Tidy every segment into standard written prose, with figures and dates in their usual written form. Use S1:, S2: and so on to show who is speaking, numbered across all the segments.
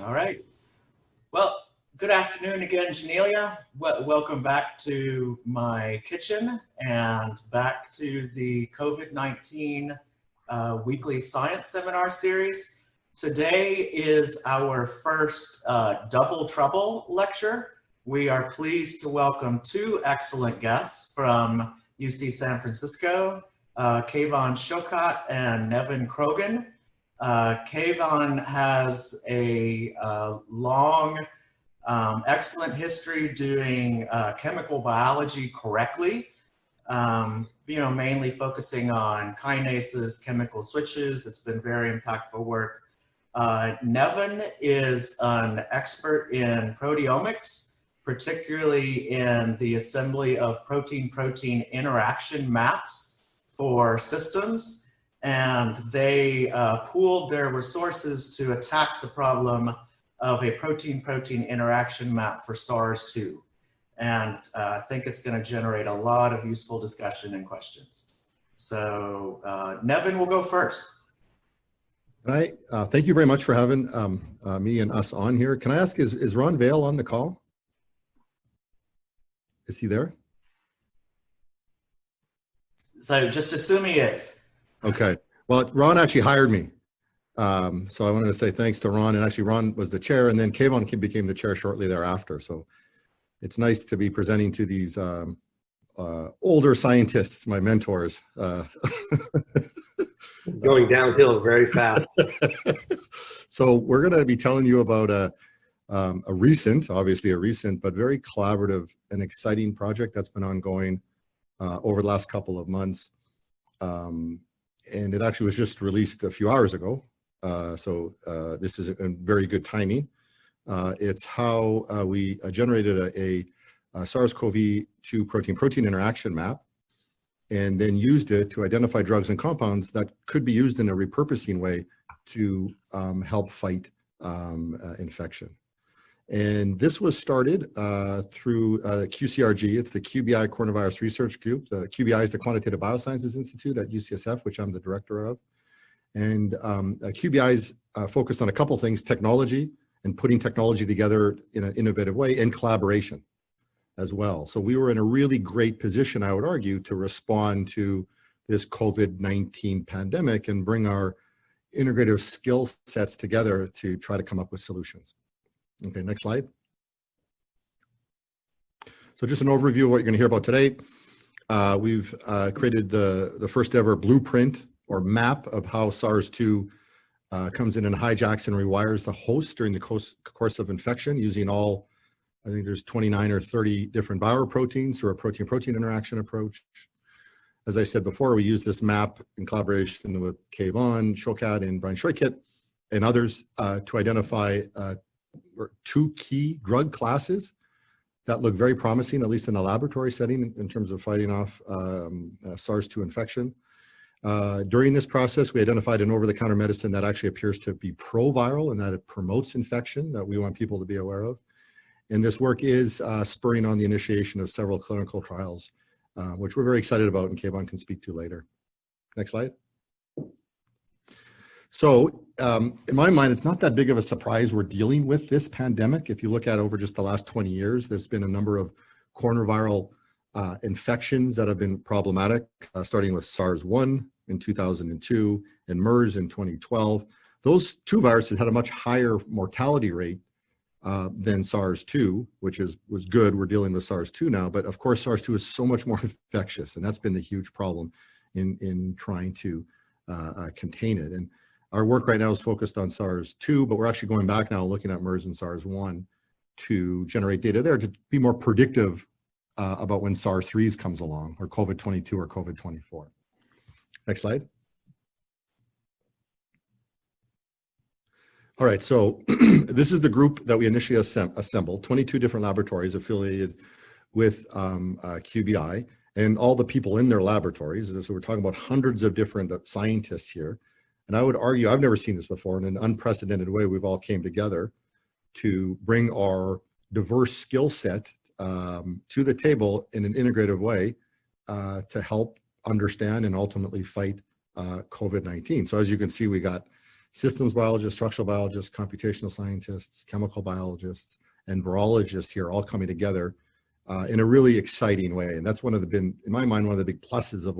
S1: All right. Well, good afternoon again, Janelia. Welcome back to my kitchen and back to the COVID-19 weekly science seminar series. Today is our first Double Trouble lecture. We are pleased to welcome two excellent guests from UC San Francisco, Shokat and Nevan Krogan. Nevan has a long, excellent history doing chemical biology correctly, mainly focusing on kinases, chemical switches. It's been very impactful work. Nevan is an expert in proteomics, particularly in the assembly of protein-protein interaction maps for systems. And they pooled their resources to attack the problem of a protein-protein interaction map for SARS-2. And I think it's going to generate a lot of useful discussion and questions. So Nevan will go first.
S2: All right. Thank you very much for having me and us on here. Can I ask, is Ron Vale on the call? Is he there?
S1: So just assume he is.
S2: Okay. Well, Ron actually hired me. So I wanted to say thanks to Ron. And actually, Ron was the chair, and then Kevon became the chair shortly thereafter. So it's nice to be presenting to these older scientists, my mentors.
S3: It's going downhill very fast.
S2: So we're going to be telling you about obviously a recent, but very collaborative and exciting project that's been ongoing over the last couple of months. And it actually was just released a few hours ago. So this is a very good timing. It's how we generated a SARS-CoV-2 protein-protein interaction map and then used it to identify drugs and compounds that could be used in a repurposing way to help fight infection. And this was started through QCRG. It's the QBI Coronavirus Research Group. The QBI is the Quantitative Biosciences Institute at UCSF, which I'm the director of. And QBI is focused on a couple things: technology and putting technology together in an innovative way, and collaboration as well. So we were in a really great position, I would argue, to respond to this COVID-19 pandemic and bring our integrative skill sets together to try to come up with solutions. Okay, next slide. So just an overview of what you're going to hear about today. We've created the first ever blueprint or map of how SARS-2 comes in and hijacks and rewires the host during the course of infection using all, I think there's 29 or 30 different viral proteins through a protein-protein interaction approach. As I said before, we use this map in collaboration with Kevon, Shokat, and Brian Shoichet and others to identify two key drug classes that look very promising, at least in a laboratory setting, in terms of fighting off SARS-2 infection. During this process, we identified an over-the-counter medicine that actually appears to be pro-viral and that it promotes infection that we want people to be aware of. And this work is spurring on the initiation of several clinical trials, which we're very excited about, and Kevon can speak to later. Next slide. So in my mind, it's not that big of a surprise we're dealing with this pandemic. If you look at over just the last 20 years, there's been a number of coronaviral infections that have been problematic, starting with SARS-1 in 2002 and MERS in 2012. Those two viruses had a much higher mortality rate than SARS-2, which was good. We're dealing with SARS-2 now, but of course SARS-2 is so much more infectious, and that's been the huge problem in trying to contain it. And our work right now is focused on SARS-2, but we're actually going back now looking at MERS and SARS-1 to generate data there to be more predictive about when SARS-3 comes along, or COVID-22 or COVID-24. Next slide. All right, so this is the group that we initially assembled, 22 different laboratories affiliated with QBI, and all the people in their laboratories. So we're talking about hundreds of different scientists here. And I would argue, I've never seen this before, in an unprecedented way, we've all came together to bring our diverse skill set to the table in an integrative way to help understand and ultimately fight COVID-19. So as you can see, we got systems biologists, structural biologists, computational scientists, chemical biologists, and virologists here all coming together in a really exciting way. And that's in my mind, one of the big pluses of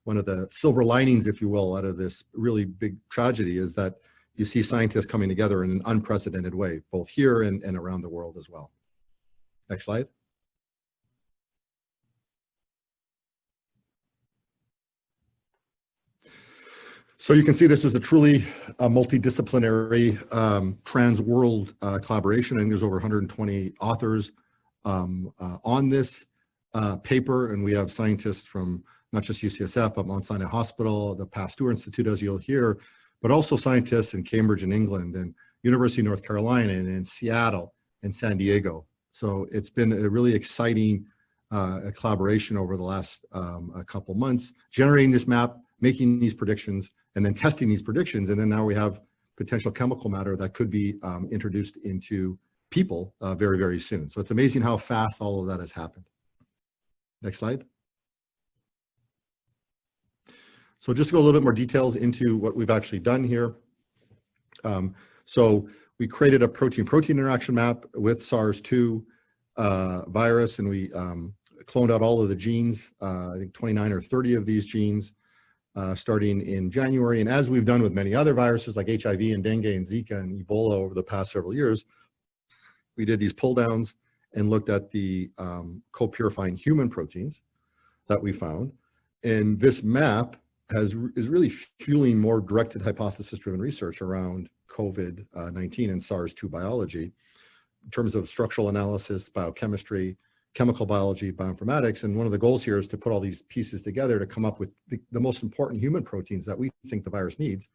S2: one of the silver linings, if you will, out of this really big tragedy is that you see scientists coming together in an unprecedented way, both here and around the world as well. Next slide. So you can see this is a truly multidisciplinary trans-world collaboration. I think there's over 120 authors on this paper, and we have scientists from not just UCSF, but Mount Sinai Hospital, the Pasteur Institute, as you'll hear, but also scientists in Cambridge in England and University of North Carolina and in Seattle and San Diego. So it's been a really exciting collaboration over the last a couple months, generating this map, making these predictions, and then testing these predictions. And then now we have potential chemical matter that could be introduced into people very, very soon. So it's amazing how fast all of that has happened. Next slide. So just to go a little bit more details into what we've actually done here. So we created a protein-protein interaction map with SARS-2 virus, and we cloned out all of the genes, I think 29 or 30 of these genes, starting in January. And as we've done with many other viruses like HIV and dengue and Zika and Ebola over the past several years, we did these pull downs and looked at the co-purifying human proteins that we found. And this map is really fueling more directed hypothesis-driven research around COVID-19 and SARS-2 biology in terms of structural analysis, biochemistry, chemical biology, bioinformatics. And one of the goals here is to put all these pieces together to come up with the most important human proteins that we think the virus needs,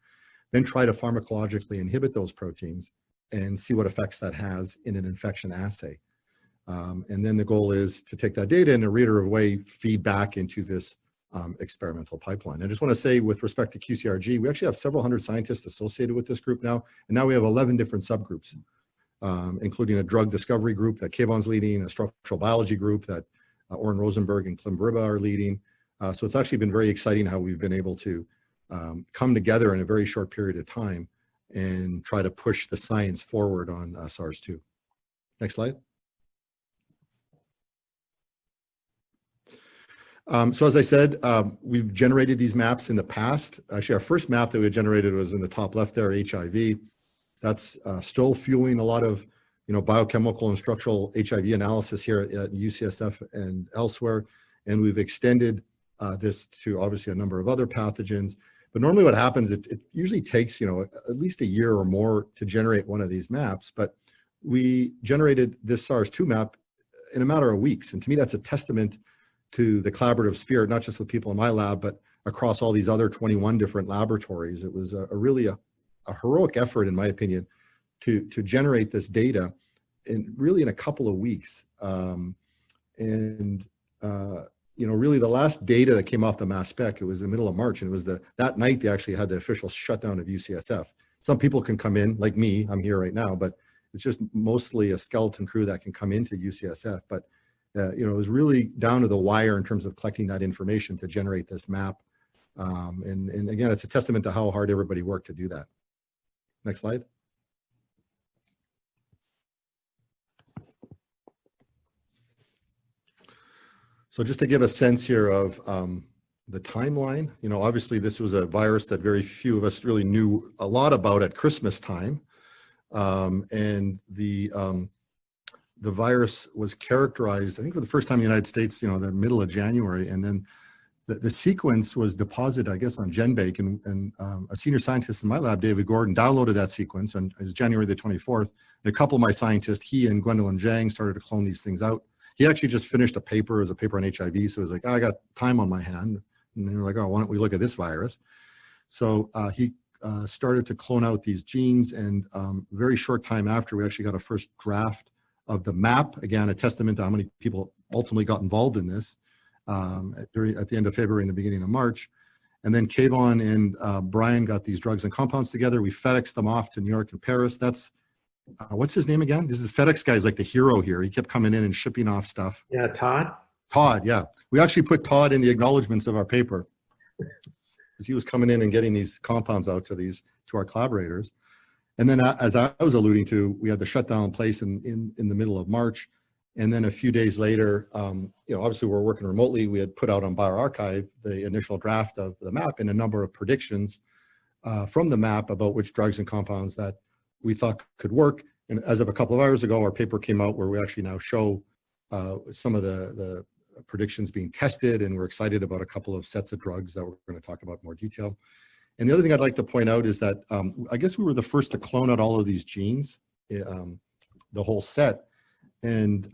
S2: then try to pharmacologically inhibit those proteins and see what effects that has in an infection assay. And then the goal is to take that data in a reiterative way, feed back into this experimental pipeline. I just want to say with respect to QCRG, we actually have several hundred scientists associated with this group now, and now we have 11 different subgroups, including a drug discovery group that Kayvon's leading, a structural biology group that Oren Rosenberg and Klim Veriba are leading. So it's actually been very exciting how we've been able to come together in a very short period of time and try to push the science forward on SARS-2. Next slide. So as I said, we've generated these maps in the past. Actually, our first map that we generated was in the top left there, HIV. That's still fueling a lot of, biochemical and structural HIV analysis here at UCSF and elsewhere. And we've extended this to obviously a number of other pathogens. But normally what happens, it usually takes, at least a year or more to generate one of these maps. But we generated this SARS-2 map in a matter of weeks. And to me, that's a testament to the collaborative spirit, not just with people in my lab, but across all these other 21 different laboratories. It was really a heroic effort, in my opinion, to generate this data really in a couple of weeks. Really the last data that came off the mass spec, it was the middle of March, and it was that night they actually had the official shutdown of UCSF. Some people can come in, like me, I'm here right now, but it's just mostly a skeleton crew that can come into UCSF. But it was really down to the wire in terms of collecting that information to generate this map. And again, it's a testament to how hard everybody worked to do that. Next slide. So just to give a sense here of the timeline, obviously this was a virus that very few of us really knew a lot about at Christmas time. And the virus was characterized, I think for the first time in the United States, the middle of January. And then the sequence was deposited, I guess, on GenBank. And a senior scientist in my lab, David Gordon, downloaded that sequence on January the 24th. And a couple of my scientists, he and Gwendolyn Zhang, started to clone these things out. He actually just finished a paper, it was a paper on HIV. So it was like, I got time on my hand. And they were like, oh, why don't we look at this virus? So he started to clone out these genes. And very short time after, we actually got a first draft of the map. Again, a testament to how many people ultimately got involved in this at the end of February and the beginning of March. And then Kayvon and Brian got these drugs and compounds together. We FedExed them off to New York and Paris. That's, what's his name again? This is the FedEx guy's like the hero here. He kept coming in and shipping off stuff.
S3: Yeah, Todd?
S2: Todd, yeah. We actually put Todd in the acknowledgements of our paper because he was coming in and getting these compounds out to to our collaborators. And then as I was alluding to, we had the shutdown in place in the middle of March. And then a few days later, obviously we're working remotely. We had put out on bioRxiv the initial draft of the map and a number of predictions from the map about which drugs and compounds that we thought could work. And as of a couple of hours ago, our paper came out where we actually now show some of the predictions being tested, and we're excited about a couple of sets of drugs that we're going to talk about in more detail. And the other thing I'd like to point out is that I guess we were the first to clone out all of these genes, the whole set. And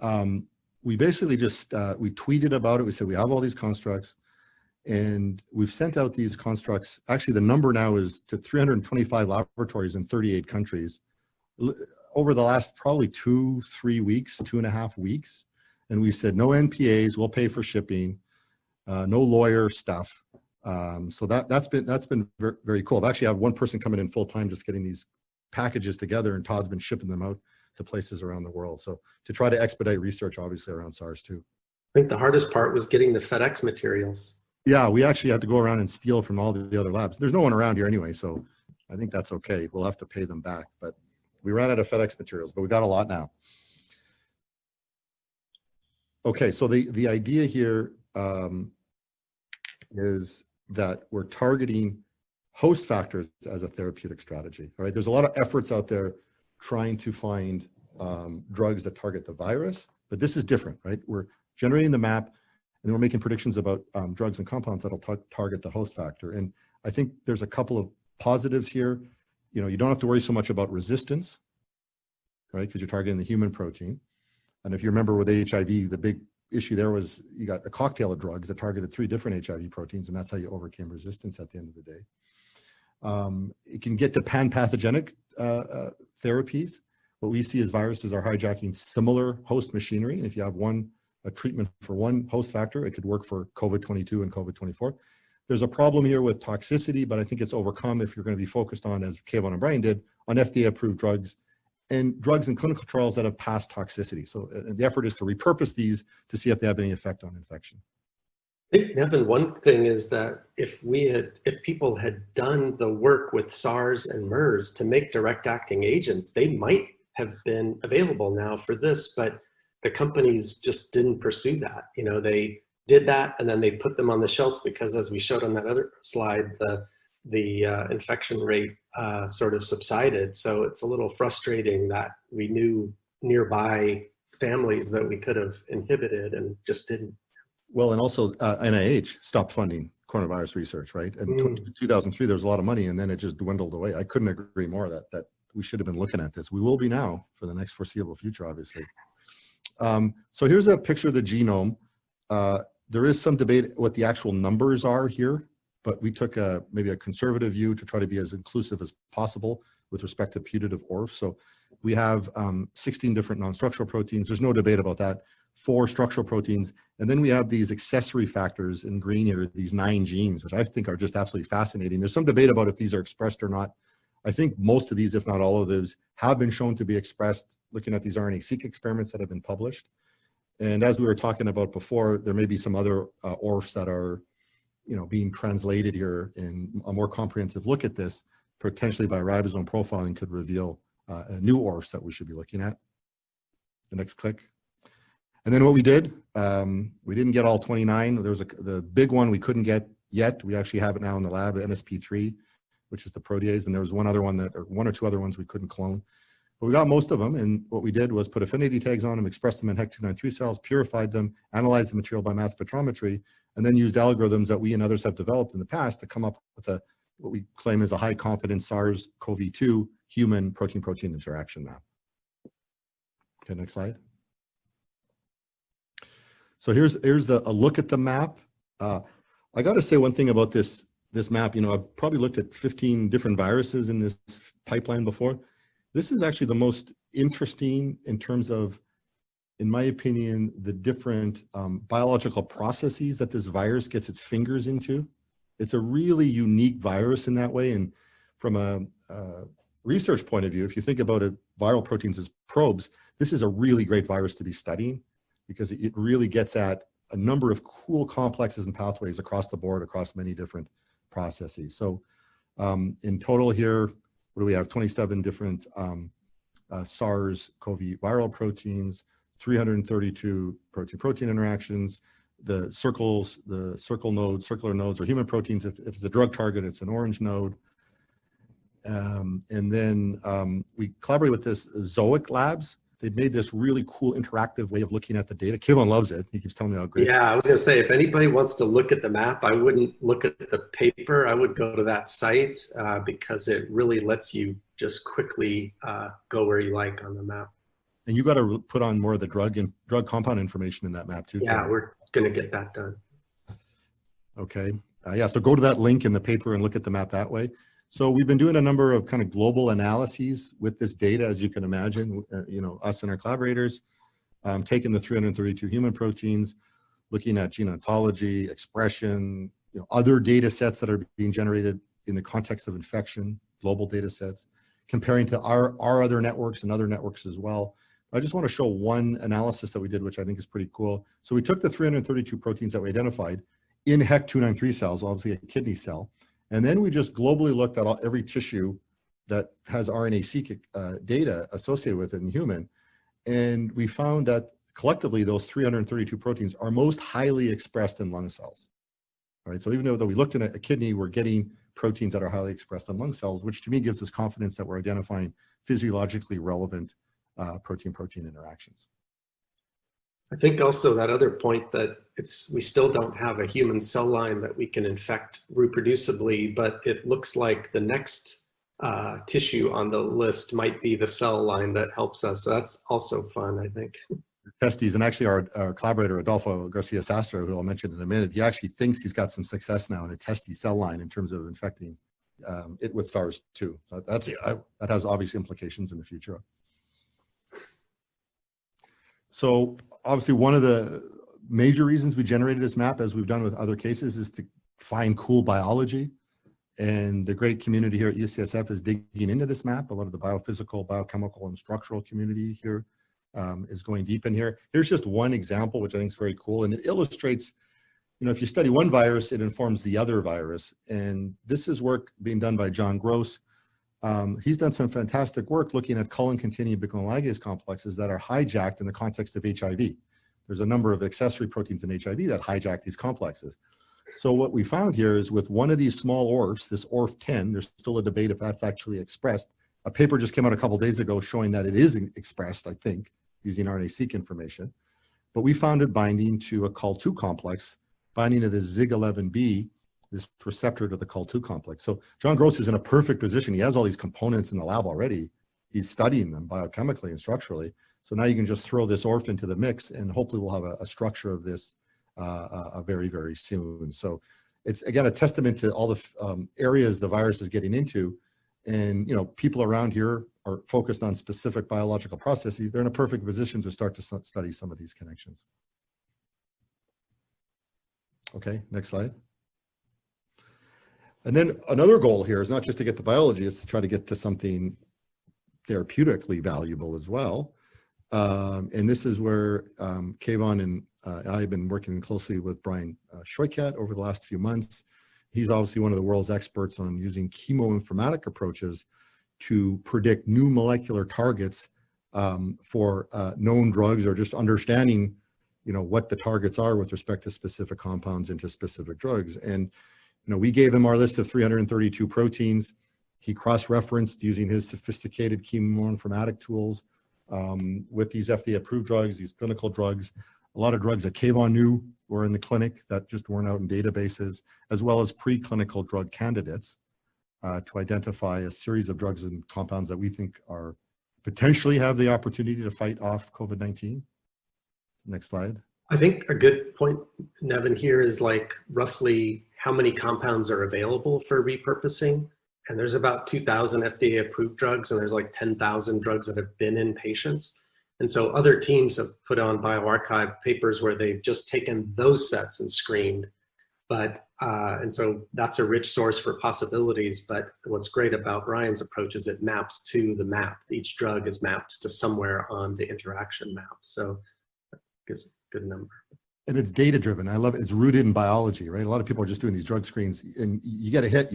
S2: we basically just, we tweeted about it. We said, we have all these constructs and we've sent out these constructs. Actually, the number now is to 325 laboratories in 38 countries over the last probably 2-3 weeks, 2.5 weeks. And we said, no NPAs, we'll pay for shipping, no lawyer stuff. So that's been very, very cool. I've actually had one person coming in full time just getting these packages together, and Todd's been shipping them out to places around the world. So to try to expedite research, obviously, around SARS too.
S3: I think the hardest part was getting the FedEx materials.
S2: Yeah, we actually had to go around and steal from all the other labs. There's no one around here anyway, so I think that's okay. We'll have to pay them back, but we ran out of FedEx materials, but we got a lot now. Okay, so the idea here is that we're targeting host factors as a therapeutic strategy. All right, there's a lot of efforts out there trying to find drugs that target the virus, but this is different, right? We're generating the map, and then we're making predictions about drugs and compounds that'll target the host factor. And I think there's a couple of positives here. You don't have to worry so much about resistance, right? Because you're targeting the human protein. And if you remember with HIV, the big issue there was you got a cocktail of drugs that targeted 3 different HIV proteins, and that's how you overcame resistance at the end of the day. It can get to pan-pathogenic therapies. What we see is viruses are hijacking similar host machinery. And if you have a treatment for one host factor, it could work for COVID-22 and COVID-24. There's a problem here with toxicity, but I think it's overcome if you're going to be focused on, as Kayvon and Brian did, on FDA-approved drugs and drugs in clinical trials that have passed toxicity. So the effort is to repurpose these to see if they have any effect on infection.
S3: I think, Nevan, one thing is that if people had done the work with SARS and MERS to make direct-acting agents, they might have been available now for this, but the companies just didn't pursue that. They did that and then they put them on the shelves because, as we showed on that other slide, the infection rate sort of subsided. So it's a little frustrating that we knew nearby families that we could have inhibited and just didn't.
S2: Well, and also NIH stopped funding coronavirus research, right? And in 2003, there was a lot of money, and then it just dwindled away. I couldn't agree more that we should have been looking at this. We will be now for the next foreseeable future, obviously. So here's a picture of the genome. There is some debate what the actual numbers are here, but we took maybe a conservative view to try to be as inclusive as possible with respect to putative ORF. So we have 16 different non-structural proteins. There's no debate about that. 4 structural proteins. And then we have these accessory factors in green here, these 9 genes, which I think are just absolutely fascinating. There's some debate about if these are expressed or not. I think most of these, if not all of those, have been shown to be expressed looking at these RNA-seq experiments that have been published. And as we were talking about before, there may be some other ORFs that are being translated here, in a more comprehensive look at this, potentially by ribosome profiling could reveal new ORFs that we should be looking at. The next click. And then what we did, we didn't get all 29. There was the big one we couldn't get yet. We actually have it now in the lab, NSP3, which is the protease. And there was one or two other ones we couldn't clone. But we got most of them. And what we did was put affinity tags on them, expressed them in HEC293 cells, purified them, analyzed the material by mass spectrometry, and then used algorithms that we and others have developed in the past to come up with what we claim is a high confidence SARS-CoV-2 human protein-protein interaction map. Okay, next slide. So here's a look at the map. I got to say one thing about this map. I've probably looked at 15 different viruses in this pipeline before. This is actually the most interesting in terms of, in my opinion, the different biological processes that this virus gets its fingers into. It's a really unique virus in that way. And from a research point of view, if you think about viral proteins as probes, this is a really great virus to be studying, because it really gets at a number of cool complexes and pathways across the board, across many different processes. So in total here, what do we have? 27 different SARS-CoV viral proteins, 332 protein-protein interactions. The circular nodes are human proteins. If it's a drug target, it's an orange node. And then we collaborate with this Zoic Labs. They've made this really cool interactive way of looking at the data. Kevin loves it. He keeps telling me how great.
S3: Yeah, I was going to say, if anybody wants to look at the map, I wouldn't look at the paper. I would go to that site because it really lets you just quickly go where you like on the map.
S2: And you got to put on more of the drug compound information in that map too.
S3: Yeah,
S2: Kevin.
S3: we're going to get that done.
S2: Okay. Yeah, so go to that link in the paper and look at the map that way. So we've been doing a number of kind of global analyses with this data, as you can imagine, us and our collaborators, taking the 332 human proteins, looking at gene ontology, expression, other data sets that are being generated in the context of infection, global data sets, comparing to our other networks and other networks as well. I just want to show one analysis that we did, which I think is pretty cool. So we took the 332 proteins that we identified in HEC293 cells, obviously a kidney cell, and then we just globally looked at every tissue that has RNA-seq data associated with it in human. And we found that collectively, those 332 proteins are most highly expressed in lung cells. All right, so even though we looked at a kidney, we're getting proteins that are highly expressed in lung cells, which to me gives us confidence that we're identifying physiologically relevant protein-protein interactions.
S3: I think also that other point that we still don't have a human cell line that we can infect reproducibly, but it looks like the next tissue on the list might be the cell line that helps us. So that's also fun, I think.
S2: Testes, and actually our collaborator, Adolfo Garcia Sastro, who I'll mention in a minute, he actually thinks he's got some success now in a testes cell line in terms of infecting it with SARS-2. That has obvious implications in the future. So obviously one of the major reasons we generated this map, as we've done with other cases, is to find cool biology. And the great community here at UCSF is digging into this map. A lot of the biophysical, biochemical, and structural community here is going deep in here. Here's just one example, which I think is very cool. And it illustrates, if you study one virus, it informs the other virus. And this is work being done by John Gross. He's done some fantastic work looking at colon-containing ubiquitin ligase complexes that are hijacked in the context of HIV. There's a number of accessory proteins in HIV that hijack these complexes. So what we found here is with one of these small ORFs, this ORF10, there's still a debate if that's actually expressed. A paper just came out a couple of days ago showing that it is expressed, I think, using RNA-seq information. But we found it binding to a COL2 complex, binding to the ZIG11B, this receptor to the COL2 complex. So John Gross is in a perfect position. He has all these components in the lab already. He's studying them biochemically and structurally. So now you can just throw this ORF into the mix, and hopefully we'll have a structure of this very, very soon. So it's, again, a testament to all the areas the virus is getting into. And, people around here are focused on specific biological processes. They're in a perfect position to start to study some of these connections. Okay, next slide. And then another goal here is not just to get the biology, it's to try to get to something therapeutically valuable as well. And this is where Kevin and I have been working closely with Brian Shokat over the last few months. He's obviously one of the world's experts on using chemoinformatic approaches to predict new molecular targets for known drugs, or just understanding, what the targets are with respect to specific compounds into specific drugs. And we gave him our list of 332 proteins. He cross-referenced using his sophisticated chemoinformatic tools with these FDA-approved drugs, these clinical drugs. A lot of drugs that Kevin knew were in the clinic that just weren't out in databases, as well as preclinical drug candidates to identify a series of drugs and compounds that we think are potentially have the opportunity to fight off COVID-19. Next slide.
S3: I think a good point, Nevan, here is like roughly how many compounds are available for repurposing. And there's about 2,000 FDA approved drugs, and there's like 10,000 drugs that have been in patients. And so other teams have put on bioRxiv papers where they've just taken those sets and screened. And so that's a rich source for possibilities. But what's great about Ryan's approach is it maps to the map. Each drug is mapped to somewhere on the interaction map. So that gives a good number.
S2: And it's data driven. I love it. It's rooted in biology, right? A lot of people are just doing these drug screens, and you get a hit.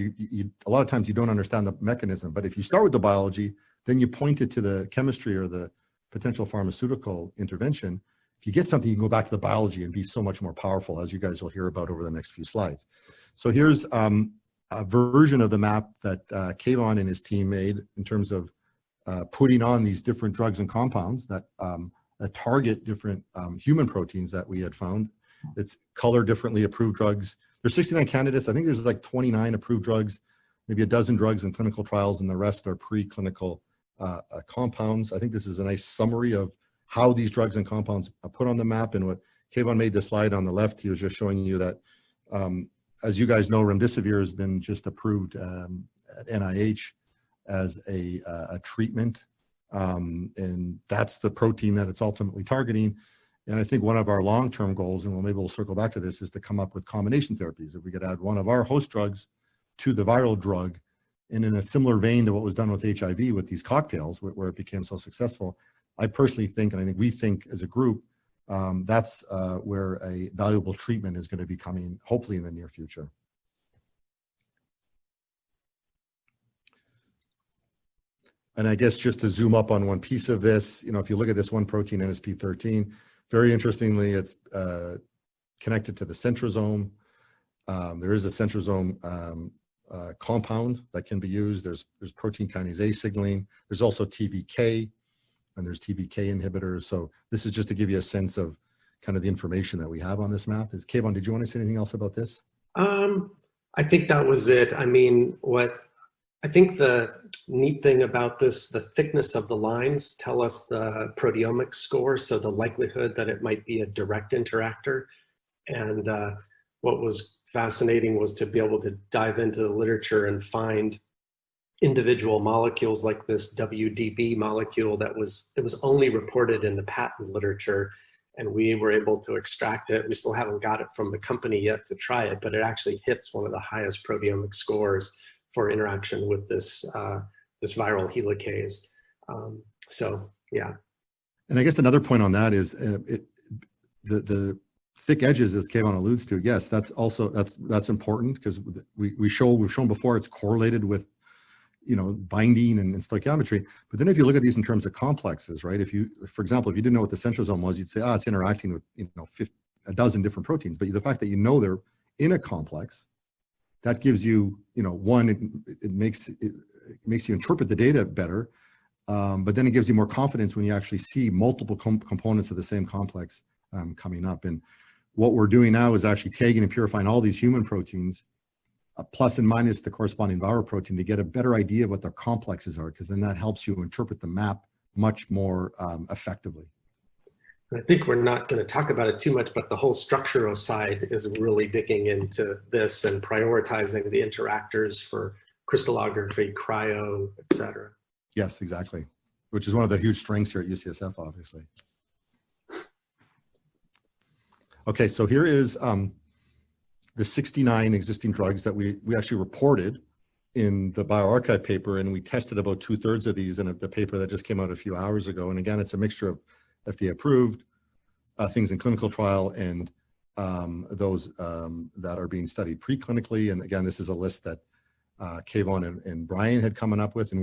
S2: A lot of times you don't understand the mechanism. But if you start with the biology, then you point it to the chemistry or the potential pharmaceutical intervention. If you get something, you can go back to the biology and be so much more powerful, as you guys will hear about over the next few slides. So here's a version of the map that Kevon and his team made in terms of putting on these different drugs and compounds that target different human proteins that we had found. It's color differently approved drugs. There's 69 candidates. I think there's like 29 approved drugs, maybe a dozen drugs in clinical trials, and the rest are preclinical compounds. I think this is a nice summary of how these drugs and compounds are put on the map. And what Kevon made the slide on the left, he was just showing you that, as you guys know, remdesivir has been just approved at NIH as a treatment. And that's the protein that it's ultimately targeting. And I think one of our long-term goals, and maybe we'll circle back to this, is to come up with combination therapies. If we could add one of our host drugs to the viral drug, and in a similar vein to what was done with HIV with these cocktails, where it became so successful, I personally think, and I think we think as a group, that's where a valuable treatment is going to be coming, hopefully in the near future. And I guess just to zoom up on one piece of this, if you look at this one protein, NSP13, very interestingly, it's connected to the centrosome. There is a centrosome compound that can be used. There's protein kinase A signaling. There's also TBK, and there's TBK inhibitors. So this is just to give you a sense of kind of the information that we have on this map. Kevon, did you want to say anything else about this?
S3: I think that was it. I mean, I think the neat thing about this, the thickness of the lines tell us the proteomic score, so the likelihood that it might be a direct interactor. And what was fascinating was to be able to dive into the literature and find individual molecules like this WDB molecule it was only reported in the patent literature, and we were able to extract it. We still haven't got it from the company yet to try it, but it actually hits one of the highest proteomic scores for interaction with this this viral helicase. So yeah. And
S2: I guess another point on that is the thick edges, as Kevon alludes to. Yes, that's also that's important, because we've shown before it's correlated with binding and stoichiometry. But then if you look at these in terms of complexes, right? For example, if you didn't know what the centrosome was, you'd say, it's interacting with a dozen different proteins. But the fact that they're in a complex, that gives you, one, it makes you interpret the data better, but then it gives you more confidence when you actually see multiple components of the same complex coming up. And what we're doing now is actually tagging and purifying all these human proteins, plus and minus the corresponding viral protein, to get a better idea of what their complexes are, because then that helps you interpret the map much more effectively.
S3: I think we're not going to talk about it too much, but the whole structural side is really digging into this and prioritizing the interactors for crystallography, cryo, etc.
S2: Yes, exactly. Which is one of the huge strengths here at UCSF, obviously. Okay, so here is the 69 existing drugs that we actually reported in the bioRxiv paper, and we tested about 2/3 of these in the paper that just came out a few hours ago. And again, it's a mixture of FDA approved things in clinical trial and those that are being studied preclinically. And again, this is a list that Kevon and Brian had coming up with. And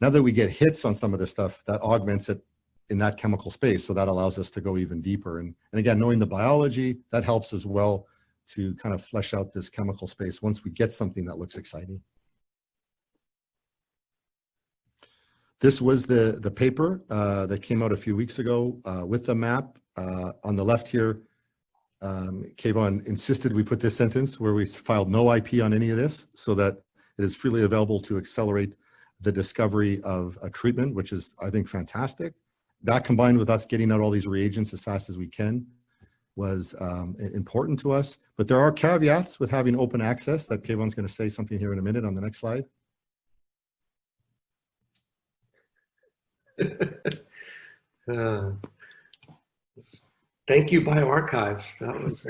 S2: now that we get hits on some of this stuff, that augments it in that chemical space. So that allows us to go even deeper. And again, knowing the biology, that helps as well to kind of flesh out this chemical space once we get something that looks exciting. This was the paper that came out a few weeks ago with the map. On the left here, Kevon insisted we put this sentence where we filed no IP on any of this, so that it is freely available to accelerate the discovery of a treatment, which is, I think, fantastic. That, combined with us getting out all these reagents as fast as we can, was important to us. But there are caveats with having open access that Kevon's going to say something here in a minute on the next slide.
S3: Thank you, bioRxiv. That was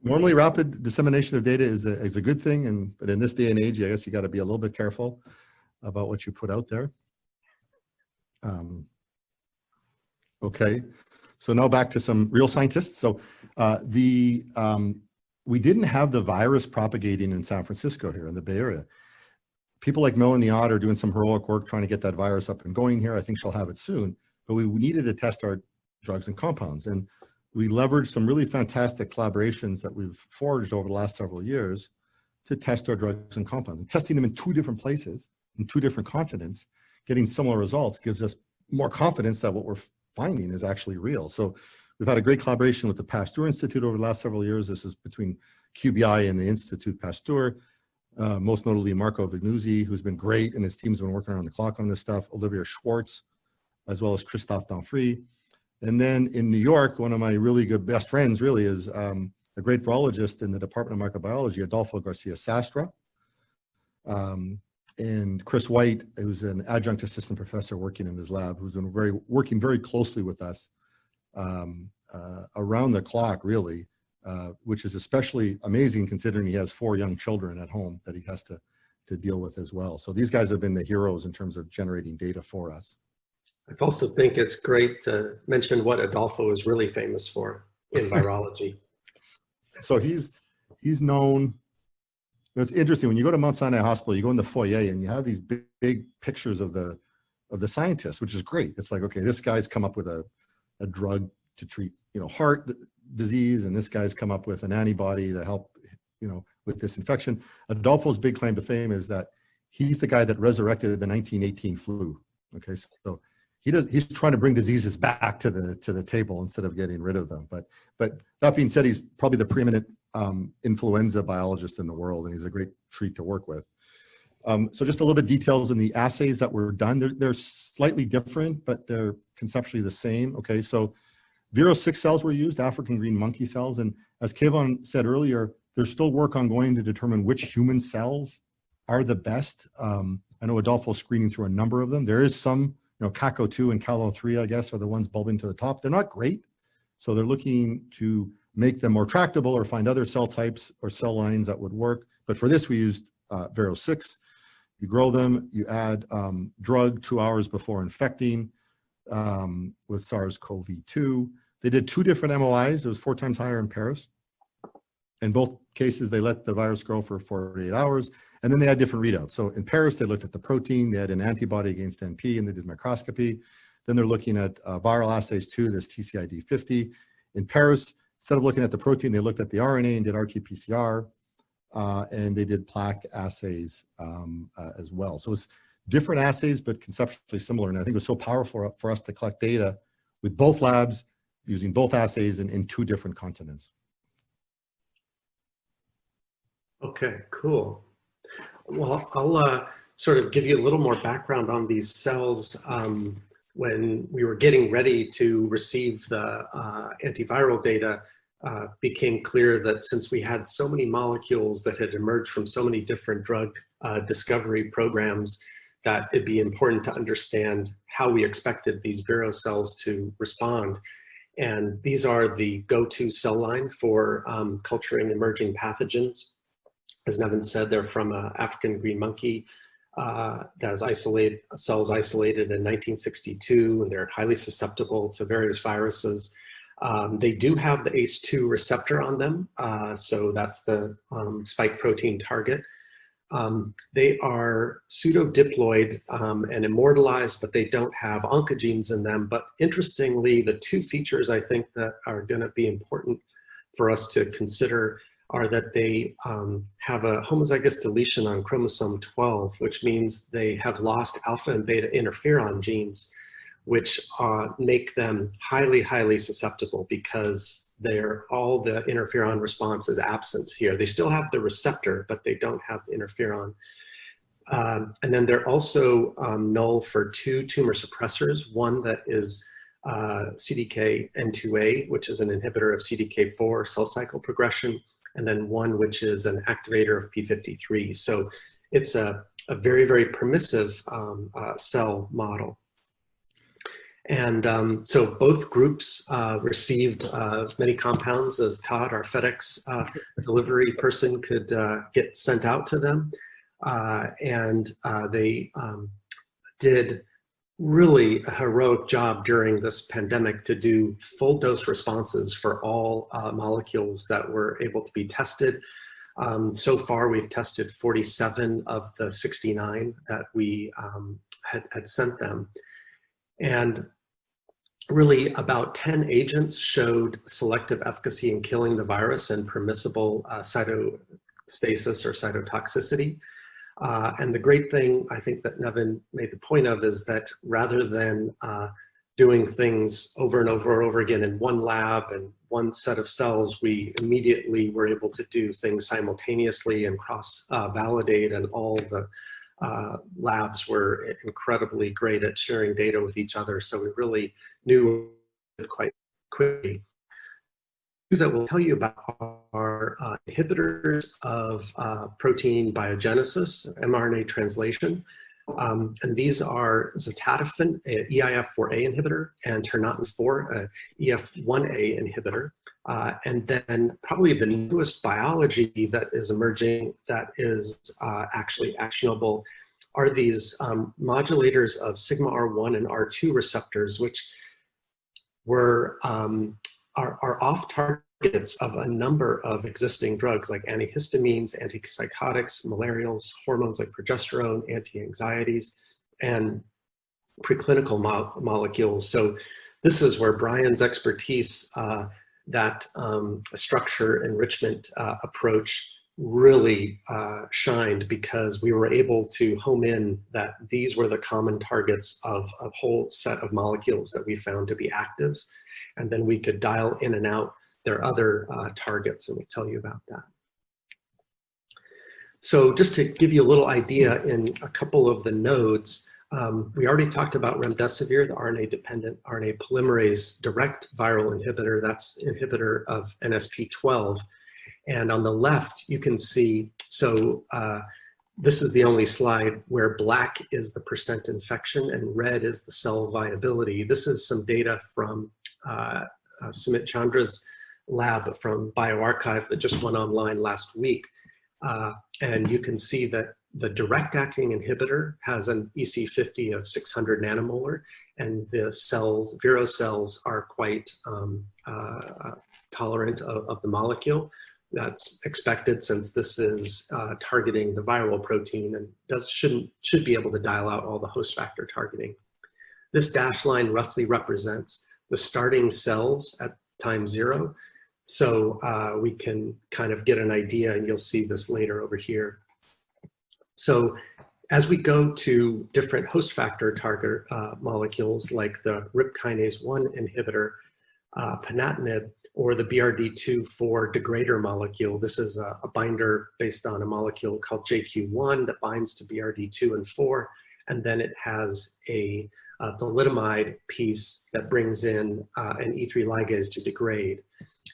S2: normally rapid dissemination of data is a good thing, but in this day and age, I guess you got to be a little bit careful about what you put out there. Okay, So now back to some real scientists. So we didn't have the virus propagating in San Francisco here in the Bay Area. People like Melanie Ott are doing some heroic work trying to get that virus up and going here. I think she'll have it soon. But we needed to test our drugs and compounds. And we leveraged some really fantastic collaborations that we've forged over the last several years to test our drugs and compounds. And testing them in 2 different places, in 2 different continents, getting similar results gives us more confidence that what we're finding is actually real. So we've had a great collaboration with the Pasteur Institute over the last several years. This is between QBI and the Institute Pasteur, most notably Marco Vignuzzi, who's been great, and his team's been working around the clock on this stuff, Olivia Schwartz, as well as Christophe Danfrey. And then in New York, one of my really good best friends really is a great virologist in the Department of Microbiology, Adolfo Garcia Sastre. And Chris White, who's an adjunct assistant professor working in his lab, who's been working very closely with us around the clock, really, which is especially amazing considering he has 4 young children at home that he has to deal with as well. So these guys have been the heroes in terms of generating data for us.
S3: I also think it's great to mention what Adolfo is really famous for in virology.
S2: So he's known. It's interesting when you go to Mount Sinai Hospital, you go in the foyer and you have these big pictures of the scientists, which is great. It's like, okay, this guy's come up with a drug to treat, heart disease, and this guy's come up with an antibody to help, with this infection. Adolfo's big claim to fame is that he's the guy that resurrected the 1918 flu. Okay, so he's trying to bring diseases back to the table instead of getting rid of them. But that being said, he's probably the preeminent influenza biologist in the world, and he's a great treat to work with. So just a little bit details in the assays that were done. They're slightly different, but they're conceptually the same. Okay, so Vero6 cells were used, African green monkey cells, and as Kevin said earlier, there's still work ongoing to determine which human cells are the best. I know Adolfo's screening through a number of them. There is some, CACO2 and CALO3, I guess, are the ones bulbing to the top. They're not great, so they're looking to make them more tractable or find other cell types or cell lines that would work. But for this, we used Vero6. You grow them, you add drug 2 hours before infecting with SARS-CoV-2. They did 2 different MOIs. It was 4 times higher in Paris. In both cases, they let the virus grow for 48 hours, and then they had different readouts. So in Paris, they looked at the protein, they had an antibody against NP, and they did microscopy. Then they're looking at viral assays too, this TCID50. In Paris, instead of looking at the protein, they looked at the RNA and did RT-PCR, and they did plaque assays as well. So it's different assays, but conceptually similar. And I think it was so powerful for us to collect data with both labs, using both assays in 2 different continents.
S3: Okay, cool. Well, I'll sort of give you a little more background on these cells. When we were getting ready to receive the antiviral data, became clear that since we had so many molecules that had emerged from so many different drug discovery programs, that it'd be important to understand how we expected these Vero cells to respond. And these are the go-to cell line for culturing emerging pathogens. As Nevan said, they're from an African green monkey that has cells isolated in 1962, and they're highly susceptible to various viruses. They do have the ACE2 receptor on them, so that's the spike protein target. They are pseudodiploid and immortalized, but they don't have oncogenes in them. But interestingly, the 2 features I think that are going to be important for us to consider are that they have a homozygous deletion on chromosome 12, which means they have lost alpha and beta interferon genes, which make them highly, highly susceptible because all the interferon response is absent here. They still have the receptor, but they don't have the interferon. And then they're also null for 2 tumor suppressors, one that is CDKN2A, which is an inhibitor of CDK4 cell cycle progression, and then one which is an activator of P53. So it's a very, very permissive cell model. And so both groups received many compounds, as Todd, our FedEx delivery person, could get sent out to them. And they did really a heroic job during this pandemic to do full dose responses for all molecules that were able to be tested. So far, we've tested 47 of the 69 that we had sent them. And really about 10 agents showed selective efficacy in killing the virus and permissible cytostasis or cytotoxicity. And the great thing, I think that Nevan made the point of, is that rather than doing things over and over and over again in one lab and one set of cells, we immediately were able to do things simultaneously and cross-validate, and all the labs were incredibly great at sharing data with each other. So we really knew it quite quickly. That will tell you about our inhibitors of protein biogenesis, mRNA translation. And these are zotadifin, an EIF4A inhibitor, and ternatin-4, an EF1A inhibitor. And then probably the newest biology that is emerging that is actually actionable are these modulators of sigma R1 and R2 receptors, which were are off targets of a number of existing drugs like antihistamines, antipsychotics, malarials, hormones like progesterone, anti-anxieties, and preclinical molecules. So this is where Brian's expertise, that structure enrichment approach really shined, because we were able to home in that these were the common targets of a whole set of molecules that we found to be actives. And then we could dial in and out their other targets, and we'll tell you about that. So just to give you a little idea in a couple of the nodes, we already talked about remdesivir, the RNA-dependent RNA polymerase direct viral inhibitor. That's inhibitor of NSP12. And on the left, you can see, so this is the only slide where black is the % infection and red is the cell viability. This is some data from Sumit Chandra's lab from bioRxiv that just went online last week. And you can see that the direct acting inhibitor has an EC50 of 600 nanomolar, and the cells, Vero cells, are quite tolerant of the molecule. That's expected, since this is targeting the viral protein and should be able to dial out all the host factor targeting. This dashed line roughly represents the starting cells at time 0. So we can kind of get an idea, and you'll see this later over here. So as we go to different host factor target molecules like the RIP kinase 1 inhibitor, ponatinib, or the BRD2/4 degrader molecule. This is a binder based on a molecule called JQ1 that binds to BRD2 and 4, and then it has a thalidomide piece that brings in an E3 ligase to degrade.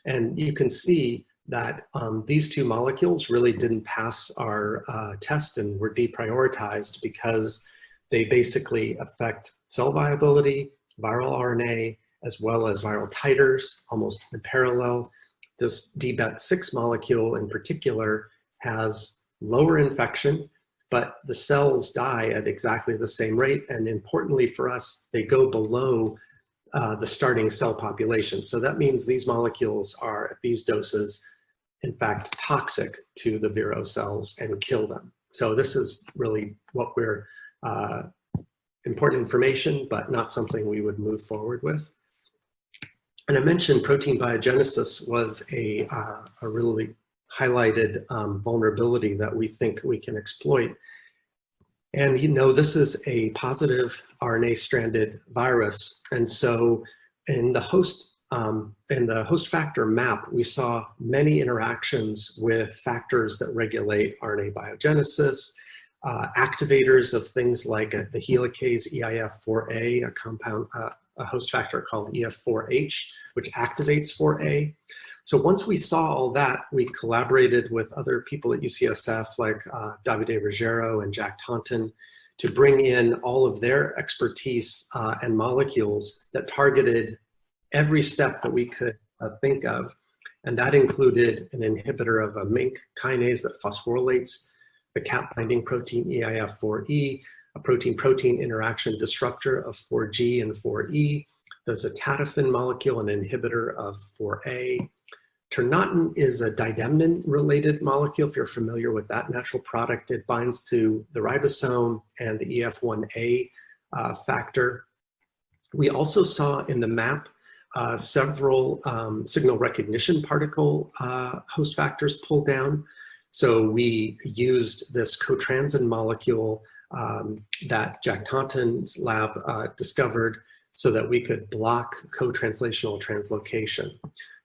S3: And you can see that these two molecules really didn't pass our test and were deprioritized because they basically affect cell viability, viral RNA, as well as viral titers, almost in parallel. This DBET6 molecule in particular has lower infection, but the cells die at exactly the same rate. And importantly for us, they go below the starting cell population. So that means these molecules are, at these doses, in fact, toxic to the Vero cells and kill them. So this is really what we're, important information, but not something we would move forward with. And I mentioned protein biogenesis was a really highlighted vulnerability that we think we can exploit. And you know, this is a positive RNA-stranded virus. And so in the host factor map, we saw many interactions with factors that regulate RNA biogenesis, activators of things like the helicase EIF4A, a compound, a host factor called EF4H, which activates 4A. So once we saw all that, we collaborated with other people at UCSF like Davide Ruggiero and Jack Taunton to bring in all of their expertise and molecules that targeted every step that we could think of. And that included an inhibitor of a MINC kinase that phosphorylates the cap binding protein EIF4E, a protein-protein interaction disruptor of 4G and 4E. There's a tadaphin molecule, an inhibitor of 4A. Ternatin is a didemnin-related molecule. If you're familiar with that natural product, it binds to the ribosome and the EF1A factor. We also saw in the map several signal recognition particle host factors pulled down. So we used this cotransin molecule that Jack Taunton's lab discovered so that we could block co-translational translocation.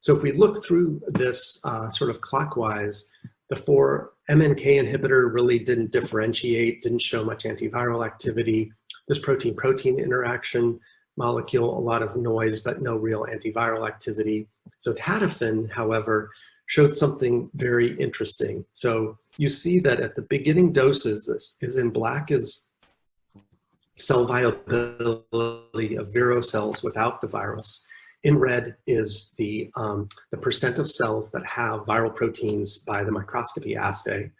S3: So if we look through this sort of clockwise, the 4-MNK inhibitor really didn't differentiate, didn't show much antiviral activity. This protein-protein interaction molecule, a lot of noise, but no real antiviral activity. So tadaphin, however, showed something very interesting. So you see that at the beginning doses, this is in black is cell viability of viro cells without the virus. In red is the percent of cells that have viral proteins by the microscopy assay.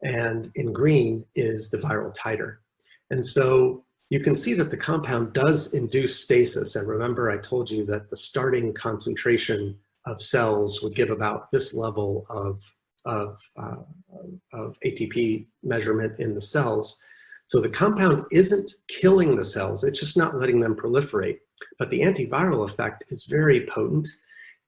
S3: And in green is the viral titer. And so you can see that the compound does induce stasis. And remember, I told you that the starting concentration of cells would give about this level of ATP measurement in the cells. So the compound isn't killing the cells, it's just not letting them proliferate. But the antiviral effect is very potent.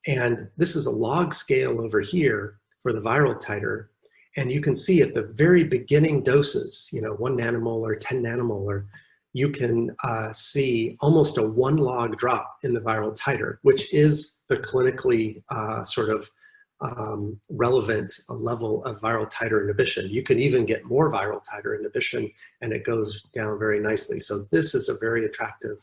S3: And this is a log scale over here for the viral titer. And you can see at the very beginning doses, 1 nanomolar, 10 nanomolar, you can see almost a 1 log drop in the viral titer, which is the clinically relevant level of viral titer inhibition. You can even get more viral titer inhibition and it goes down very nicely. So this is a very attractive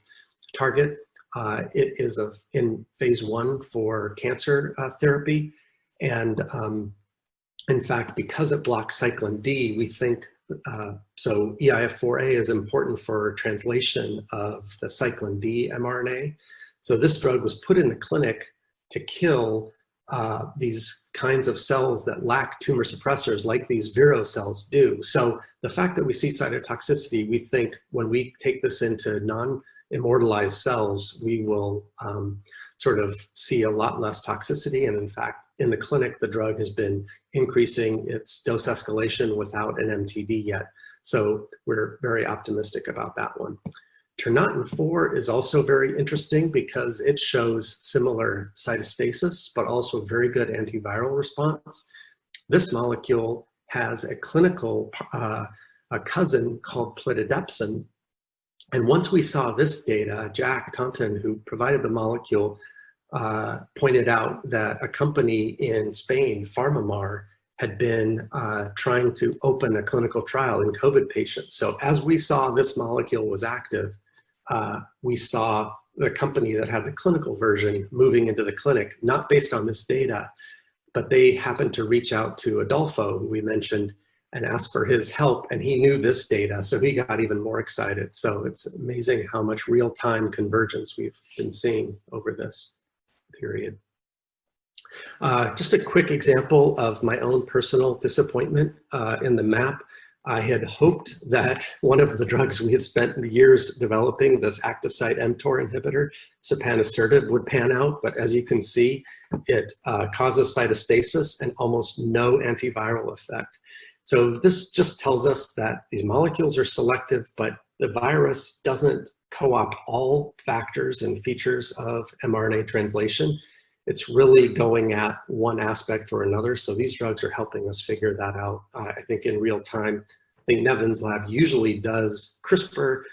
S3: target. It is in phase 1 for cancer therapy. And in fact, because it blocks cyclin D, we think so EIF4A is important for translation of the cyclin D mRNA. So this drug was put in the clinic to kill these kinds of cells that lack tumor suppressors like these viro cells do. So the fact that we see cytotoxicity, we think when we take this into non-immortalized cells, we will sort of see a lot less toxicity. And in fact, in the clinic, the drug has been increasing its dose escalation without an MTD yet. So we're very optimistic about that one. Ternatin 4 is also very interesting because it shows similar cytostasis, but also very good antiviral response. This molecule has a clinical cousin called plitidepsin. And once we saw this data, Jack Taunton, who provided the molecule, pointed out that a company in Spain, PharmaMar, had been trying to open a clinical trial in COVID patients. So as we saw this molecule was active, we saw the company that had the clinical version moving into the clinic, not based on this data, but they happened to reach out to Adolfo, who we mentioned, and asked for his help, and he knew this data, so he got even more excited. So it's amazing how much real-time convergence we've been seeing over this period. Just a quick example of my own personal disappointment in the map. I had hoped that one of the drugs we had spent years developing, this active site mTOR inhibitor, sapanisertib, would pan out, but as you can see, it causes cytostasis and almost no antiviral effect. So this just tells us that these molecules are selective, but the virus doesn't co-opt all factors and features of mRNA translation. It's really going at one aspect or another. So these drugs are helping us figure that out, I think, in real time. I think Nevan's lab usually does CRISPR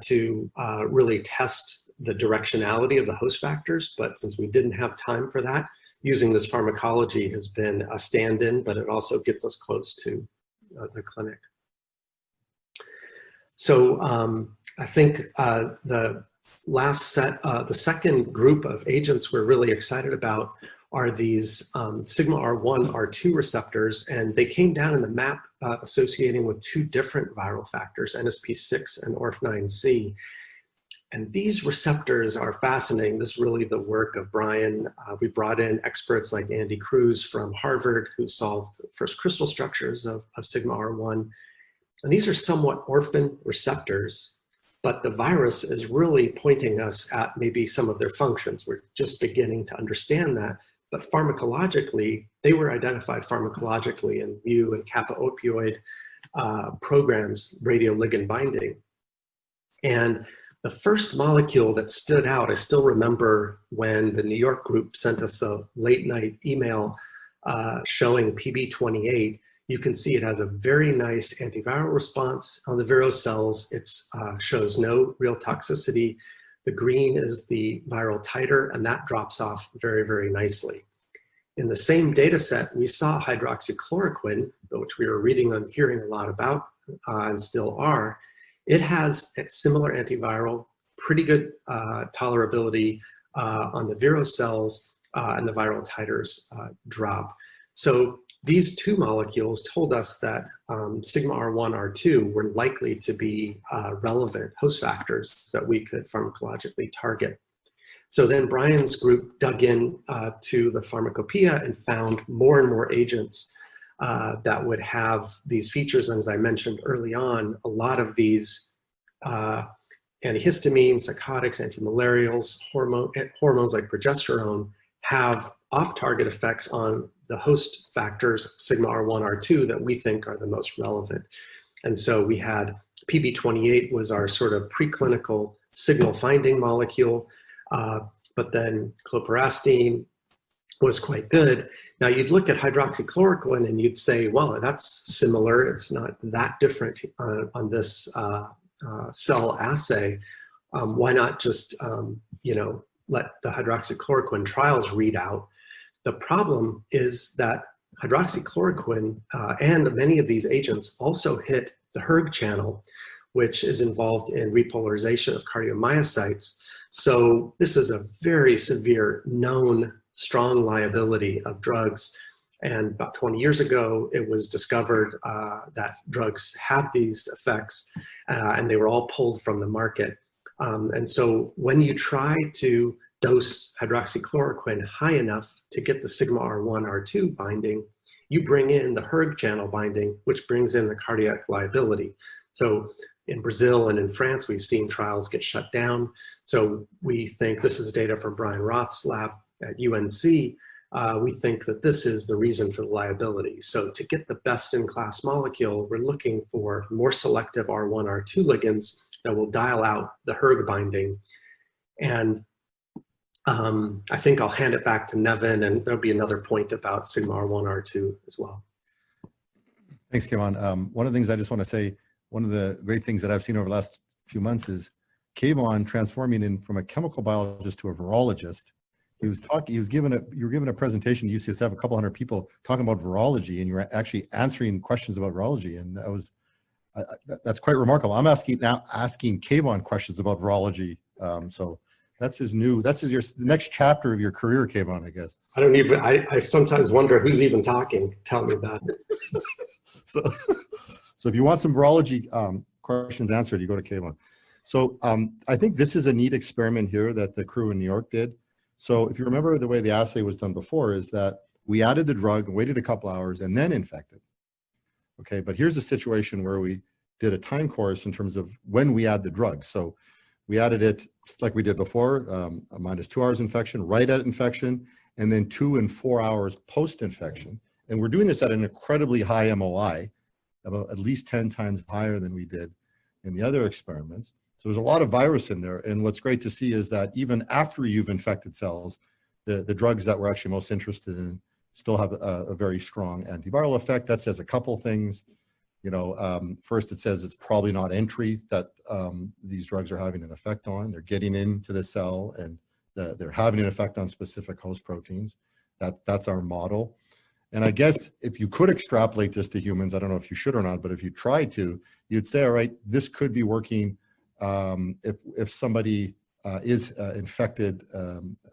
S3: to really test the directionality of the host factors. But since we didn't have time for that, using this pharmacology has been a stand-in, but it also gets us close to the clinic. So I think the last set, the second group of agents we're really excited about are these sigma R1, R2 receptors, and they came down in the map associating with 2 different viral factors, NSP6 and ORF9C. And these receptors are fascinating. This is really the work of Brian. We brought in experts like Andy Cruz from Harvard, who solved the first crystal structures of sigma R1. And these are somewhat orphan receptors, but the virus is really pointing us at maybe some of their functions. We're just beginning to understand that. But pharmacologically, they were identified pharmacologically in mu and kappa opioid programs, radioligand binding. And the first molecule that stood out, I still remember when the New York group sent us a late night email showing PB28. You can see it has a very nice antiviral response on the vero cells. It shows no real toxicity. The green is the viral titer, and that drops off very, very nicely. In the same data set, we saw hydroxychloroquine, which we were reading and hearing a lot about, and still are. It has a similar antiviral, pretty good tolerability on the vero cells, and the viral titers drop. So these two molecules told us that sigma R1, R2 were likely to be relevant host factors that we could pharmacologically target. So then Brian's group dug in to the pharmacopoeia and found more and more agents that would have these features. And as I mentioned early on, a lot of these antihistamines, psychotics, antimalarials, hormones like progesterone have off-target effects on the host factors, sigma R1, R2, that we think are the most relevant. And so we had PB28 was our sort of preclinical signal finding molecule, but then clopirastine was quite good. Now you'd look at hydroxychloroquine and you'd say, well, that's similar. It's not that different on this cell assay. Why not just, let the hydroxychloroquine trials read out? The problem is that hydroxychloroquine and many of these agents also hit the HERG channel, which is involved in repolarization of cardiomyocytes. So this is a very severe known strong liability of drugs. And about 20 years ago, it was discovered that drugs had these effects and they were all pulled from the market. And so when you try to dose hydroxychloroquine high enough to get the sigma R1, R2 binding, you bring in the HERG channel binding, which brings in the cardiac liability. So in Brazil and in France, we've seen trials get shut down. So we think, this is data from Brian Roth's lab at UNC, we think that this is the reason for the liability. So to get the best in class molecule, we're looking for more selective R1, R2 ligands that will dial out the HERG binding. And I think I'll hand it back to Nevan, and there'll be another point about sigma R1, R2 as well.
S2: Thanks, Kevon. One of the things I just want to say, one of the great things that I've seen over the last few months is Kevon transforming in from a chemical biologist to a virologist. You were given a presentation at UCSF, a couple hundred people talking about virology, and you were actually answering questions about virology, and that's quite remarkable. I'm asking Kevon questions about virology. So that's the next chapter of your career, Kevon, I guess.
S3: I sometimes wonder who's even talking. Tell me about it.
S2: So if you want some virology questions answered, you go to Kevon. So I think this is a neat experiment here that the crew in New York did. So if you remember, the way the assay was done before is that we added the drug, waited a couple hours, and then infected. Okay, but here's a situation where we did a time course in terms of when we add the drug. So we added it like we did before, minus 2 hours infection, right at infection, and then 2 and 4 hours post-infection. And we're doing this at an incredibly high MOI, about at least 10 times higher than we did in the other experiments. So there's a lot of virus in there. And what's great to see is that even after you've infected cells, the drugs that we're actually most interested in still have a very strong antiviral effect. That says a couple things. First, it says it's probably not entry that these drugs are having an effect on. They're getting into the cell and they're having an effect on specific host proteins. That's our model. And I guess if you could extrapolate this to humans, I don't know if you should or not, but if you tried to, you'd say, all right, this could be working if somebody is infected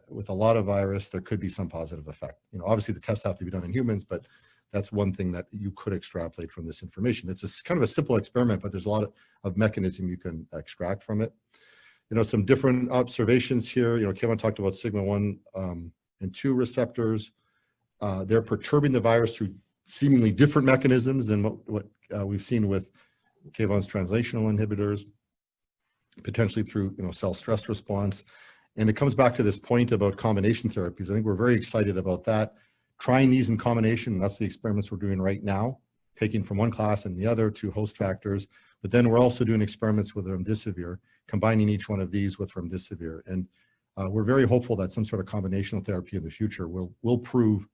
S2: with a lot of virus, there could be some positive effect. Obviously the tests have to be done in humans, but that's one thing that you could extrapolate from this information. It's kind of a simple experiment, but there's a lot of mechanism you can extract from it. Some different observations here. Kevin talked about sigma 1 and 2 receptors. They're perturbing the virus through seemingly different mechanisms than what we've seen with Kevon's translational inhibitors, potentially through cell stress response. And it comes back to this point about combination therapies. I think we're very excited about that. Trying these in combination, that's the experiments we're doing right now, taking from one class and the other to host factors. But then we're also doing experiments with remdesivir, combining each one of these with remdesivir. And we're very hopeful that some sort of combinational therapy in the future will prove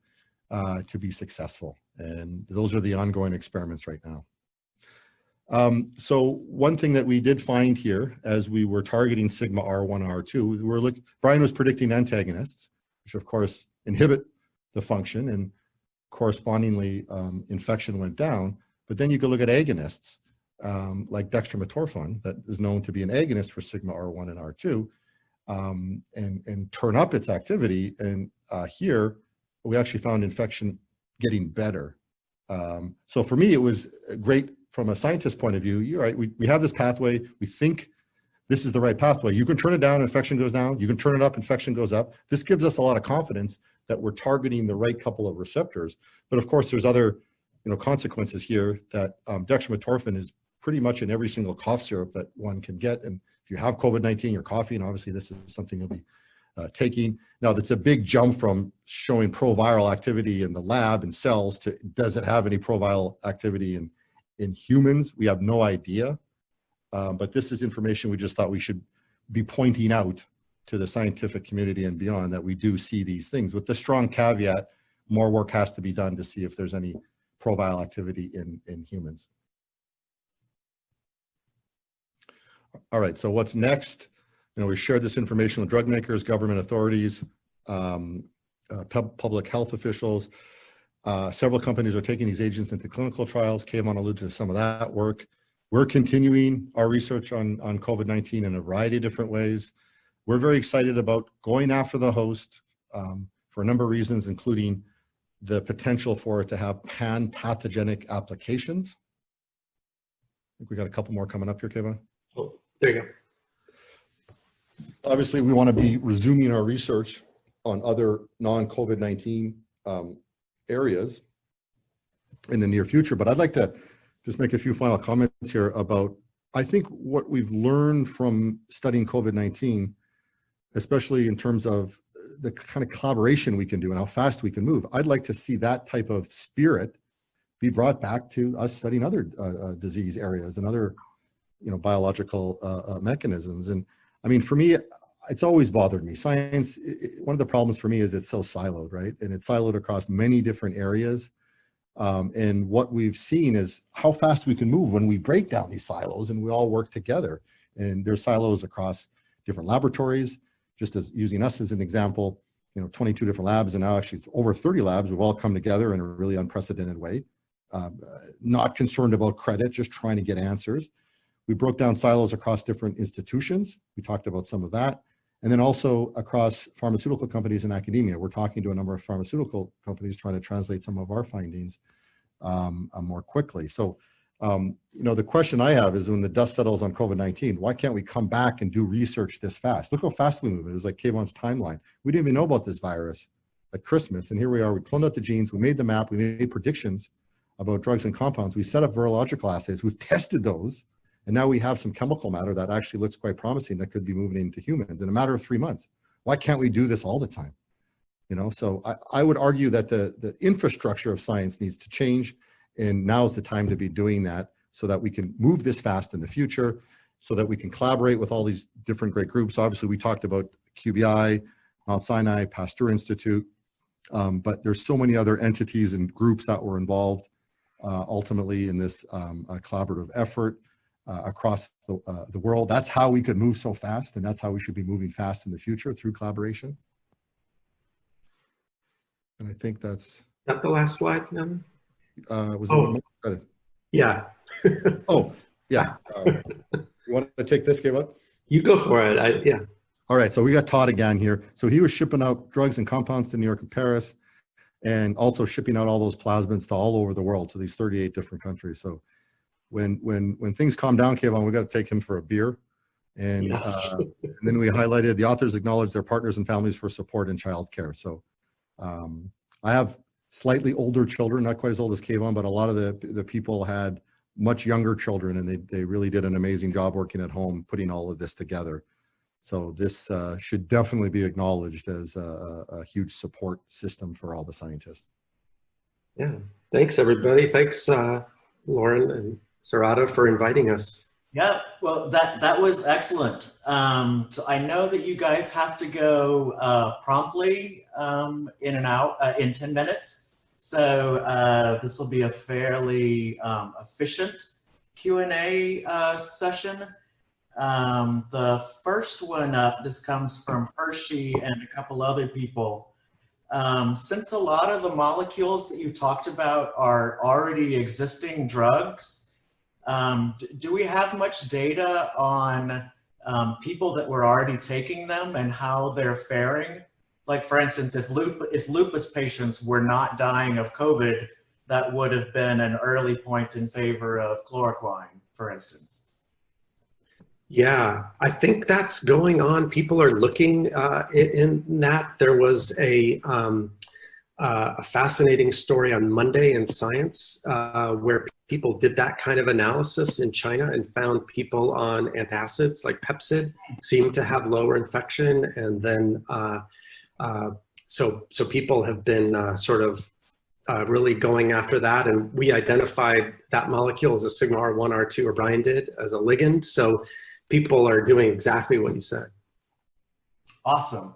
S2: to be successful. And those are the ongoing experiments right now. So one thing that we did find here as we were targeting sigma R1, R2, Brian was predicting antagonists, which of course inhibit the function, and correspondingly infection went down. But then you can look at agonists like dextromethorphan, that is known to be an agonist for sigma R1 and R2, and turn up its activity. And here we actually found infection getting better. So for me, it was great from a scientist point of view. You're right, we have this pathway, we think this is the right pathway. You can turn it down, infection goes down. You can turn it up, infection goes up. This gives us a lot of confidence that we're targeting the right couple of receptors. But of course, there's other consequences here, that dextromethorphan is pretty much in every single cough syrup that one can get. And if you have COVID-19, you're coughing, obviously this is something you'll be taking. Now, that's a big jump from showing proviral activity in the lab and cells to does it have any proviral activity in humans? We have no idea. But this is information we just thought we should be pointing out to the scientific community and beyond, that we do see these things, with the strong caveat, more work has to be done to see if there's any proviral activity in humans. All right, so what's next? We shared this information with drug makers, government authorities, public health officials. Several companies are taking these agents into clinical trials. Kevon alluded to some of that work. We're continuing our research on COVID-19 in a variety of different ways. We're very excited about going after the host for a number of reasons, including the potential for it to have pan-pathogenic applications. I think we got a couple more coming up here, Kevon.
S3: Oh, there you go.
S2: Obviously, we want to be resuming our research on other non-COVID-19 areas in the near future, but I'd like to just make a few final comments here about, I think, what we've learned from studying COVID-19, especially in terms of the kind of collaboration we can do and how fast we can move. I'd like to see that type of spirit be brought back to us studying other disease areas and other biological mechanisms. And I mean, for me, it's always bothered me. Science, one of the problems for me is it's so siloed, right? And it's siloed across many different areas. And what we've seen is how fast we can move when we break down these silos and we all work together. And there's silos across different laboratories, just as using us as an example, 22 different labs, and now actually it's over 30 labs. We've all come together in a really unprecedented way. Not concerned about credit, just trying to get answers. We broke down silos across different institutions. We talked about some of that. And then also across pharmaceutical companies and academia. We're talking to a number of pharmaceutical companies trying to translate some of our findings more quickly. So, the question I have is, when the dust settles on COVID-19, why can't we come back and do research this fast? Look how fast we move. It was like Kevon's timeline. We didn't even know about this virus at Christmas. And here we are, we cloned out the genes, we made the map, we made predictions about drugs and compounds. We set up virological assays, we've tested those. And now we have some chemical matter that actually looks quite promising that could be moving into humans in a matter of 3 months. Why can't we do this all the time? So I would argue that the infrastructure of science needs to change, and now's the time to be doing that so that we can move this fast in the future, so that we can collaborate with all these different great groups. Obviously, we talked about QBI, Mount Sinai, Pasteur Institute, but there's so many other entities and groups that were involved ultimately in this collaborative effort. Across the world. That's how we could move so fast, and that's how we should be moving fast in the future, through collaboration. And I think that's...
S3: That the last slide, Nevan?
S2: Was it one more?
S3: Yeah.
S2: Oh, yeah. You want to take this, Kevon?
S3: You go for it. Yeah.
S2: All right, so we got Todd again here. So he was shipping out drugs and compounds to New York and Paris, and also shipping out all those plasmids to all over the world, to these 38 different countries. So when things calm down, Kevon, we got to take him for a beer. And,
S3: yes.
S2: And then we highlighted the authors acknowledge their partners and families for support in childcare. So I have slightly older children, not quite as old as Kevon, but a lot of the people had much younger children, and they really did an amazing job working at home, putting all of this together. So this should definitely be acknowledged as a huge support system for all the scientists.
S3: Yeah, thanks everybody. Thanks Loren and Sarada for inviting us.
S1: Yeah, well, that was excellent. So I know that you guys have to go promptly in and out in 10 minutes. So this will be a fairly efficient Q&A session. The first one up, this comes from Hershey and a couple other people. Since a lot of the molecules that you talked about are already existing drugs, do we have much data on people that were already taking them and how they're faring? Like, for instance, if lupus patients were not dying of COVID, that would have been an early point in favor of chloroquine, for instance.
S3: Yeah, I think that's going on. People are looking in that. There was a fascinating story on Monday in Science where people did that kind of analysis in China and found people on antacids like Pepcid seemed to have lower infection. And then, so people have been sort of really going after that. And we identified that molecule as a sigma R1, R2, or Brian did, as a ligand. So people are doing exactly what you said.
S1: Awesome.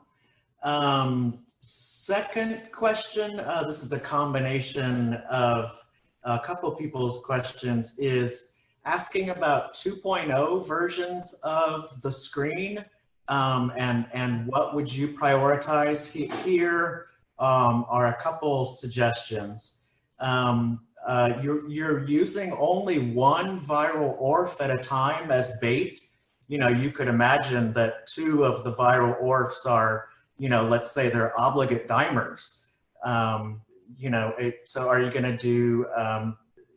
S1: Second question, this is a combination of a couple of people's questions, is asking about 2.0 versions of the screen and what would you prioritize. Here are a couple suggestions. You're using only one viral ORF at a time as bait. You know, you could imagine that two of the viral ORFs are, you know, let's say they're obligate dimers. You know, so are you going to do,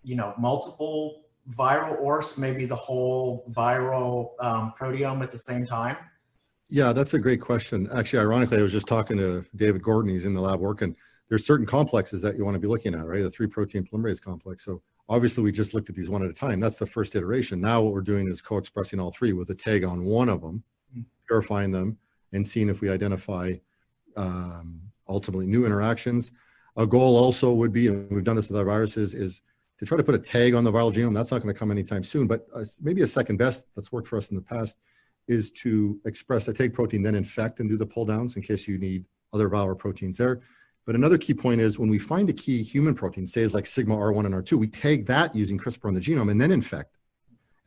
S1: you know, multiple viral ORFs, maybe the whole viral proteome at the same time?
S2: Yeah, that's a great question. Actually, ironically, I was just talking to David Gordon. He's in the lab working. There's certain complexes that you want to be looking at, right? The 3-protein polymerase complex. So obviously, we just looked at these one at a time. That's the first iteration. Now what we're doing is co-expressing all three with a tag on one of them, purifying them, and seeing if we identify ultimately new interactions. A goal also would be, and we've done this with our viruses, is to try to put a tag on the viral genome. That's not going to come anytime soon, but maybe a second best that's worked for us in the past is to express a tag protein, then infect and do the pull downs in case you need other viral proteins there. But another key point is when we find a key human protein, say it's like sigma R1 and R2, we tag that using CRISPR on the genome and then infect,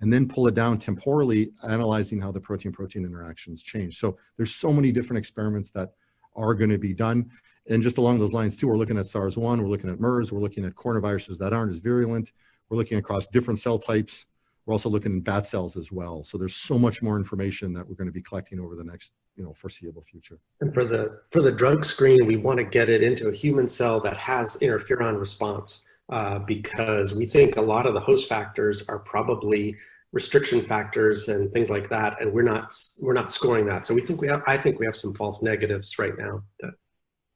S2: and then pull it down temporally, analyzing how the protein-protein interactions change. So there's so many different experiments that are going to be done. And just along those lines too, we're looking at SARS-1, we're looking at MERS, we're looking at coronaviruses that aren't as virulent, we're looking across different cell types. We're also looking at bat cells as well. So there's so much more information that we're going to be collecting over the next, you know, foreseeable future.
S3: And for the drug screen, we want to get it into a human cell that has interferon response because we think a lot of the host factors are probably restriction factors and things like that, and we're not scoring that. So I think we have some false negatives right now.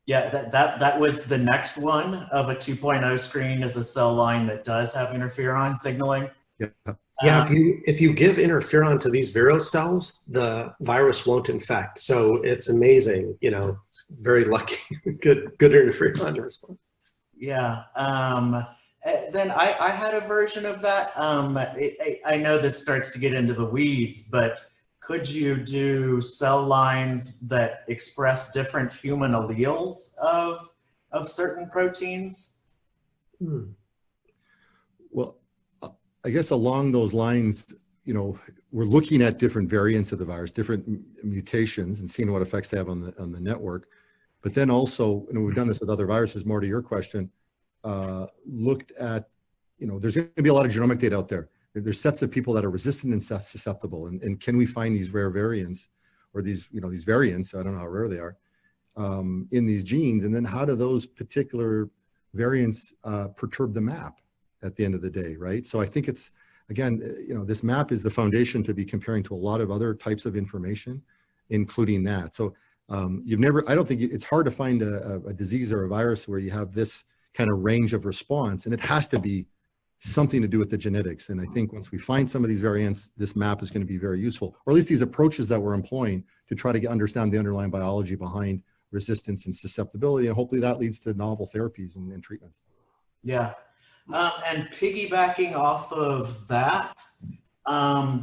S1: Yeah, that was the next one of a 2.0 screen, is a cell line that does have interferon signaling.
S2: Yeah.
S3: Yeah, if you give interferon to these viro cells, the virus won't infect. So it's amazing, you know, it's very lucky, good interferon response.
S1: Yeah, then I had a version of that. I know this starts to get into the weeds, but could you do cell lines that express different human alleles of certain proteins?
S2: Well, I guess along those lines, you know, we're looking at different variants of the virus, different mutations, and seeing what effects they have on the network. But then also, and we've done this with other viruses, more to your question, looked at, you know, there's going to be a lot of genomic data out there. There's sets of people that are resistant and susceptible, and can we find these rare variants or these, you know, these variants, I don't know how rare they are, in these genes, and then how do those particular variants perturb the map at the end of the day, right? So I think it's, again, you know, this map is the foundation to be comparing to a lot of other types of information, including that. So I don't think it's hard to find a disease or a virus where you have this kind of range of response, and it has to be something to do with the genetics. And I think once we find some of these variants, this map is going to be very useful, or at least these approaches that we're employing to try to understand the underlying biology behind resistance and susceptibility. And hopefully that leads to novel therapies and treatments.
S1: Yeah. And piggybacking off of that,